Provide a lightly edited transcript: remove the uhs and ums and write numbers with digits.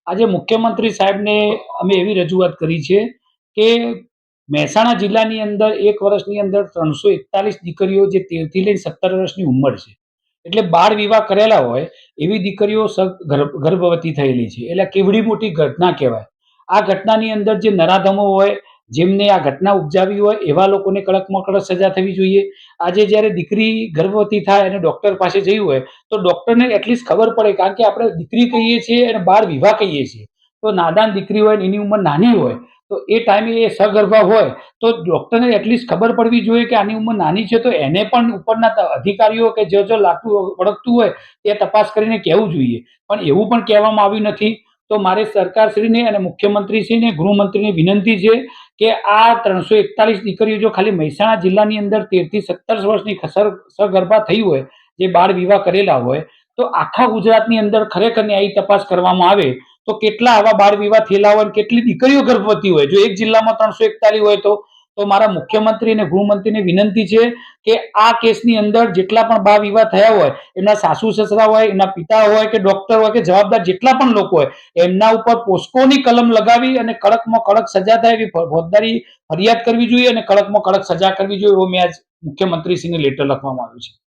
આજે મુખ્યમંત્રી સાહેબને અમે એવી રજૂઆત કરી છે કે મહેસાણા જિલ્લાની અંદર 1 વર્ષની અંદર 341 દીકરીઓ જે 13થી લઈને 17 વર્ષની ઉંમર છે. એટલે બાળ વિવાહ કરેલા હોય એવી દીકરીઓ ગર્ભવતી થયેલી છે. એટલે કેવડી મોટી ઘટના કહેવાય. આ ઘટનાની અંદર જે નરાધમો હોય, જેમને આ ઘટના ઉપજાવી હોય એવા લોકોને કડકમાં કડક સજા થવી જોઈએ. આજે જ્યારે દીકરી ગર્ભવતી થાય અને ડૉક્ટર પાસે જઈ હોય તો ડૉક્ટરને એટલીસ્ટ ખબર પડે, કારણ કે આપણે દીકરી કહીએ છીએ અને બાળ વિવાહ કહીએ છીએ. તો નાદાન દીકરી હોય ને એની ઉંમર નાની હોય તો એ ટાઈમે એ સગર્ભા હોય તો ડૉક્ટરને એટલીસ્ટ ખબર પડવી જોઈએ કે આની ઉંમર નાની છે, તો એને પણ ઉપરના અધિકારીઓ કે જો લાગતું વળગતું હોય તે તપાસ કરીને કહેવું જોઈએ. પણ એવું પણ કહેવામાં આવ્યું નથી. તો મારે સરકારશ્રીને અને મુખ્યમંત્રીશ્રીને, ગૃહમંત્રીને વિનંતી છે કે આ 341 દીકરીઓ જો ખાલી મહેસાણા જિલ્લાની અંદર 13થી 17 વર્ષની સગર્ભા થઈ હોય, જે બાળ વિવાહ કરેલા હોય, તો આખા ગુજરાતની અંદર ખરેખર ન્યાયી તપાસ કરવામાં આવે તો કેટલા આવા બાળ વિવાહ થયેલા હોય અને કેટલી દીકરીઓ ગર્ભવતી હોય. જો એક જિલ્લામાં 341 હોય તો મારા મુખ્યમંત્રી અને ગૃહમંત્રીને વિનંતી છે કે આ કેસની અંદર જેટલા પણ બાળ વિવાહ થયા હોય, એમના સાસુ સસરા હોય, એમના પિતા હોય કે ડોક્ટર હોય કે જવાબદાર જેટલા પણ લોકો હોય, એમના ઉપર પોસ્કોની કલમ લગાવી અને કડકમાં કડક સજા થાય એવી ફોજદારી ફરિયાદ કરવી જોઈએ અને કડકમાં કડક સજા કરવી જોઈએ. એવો મેં આજ મુખ્યમંત્રીશ્રીને લેટર લખવામાં આવ્યું છે.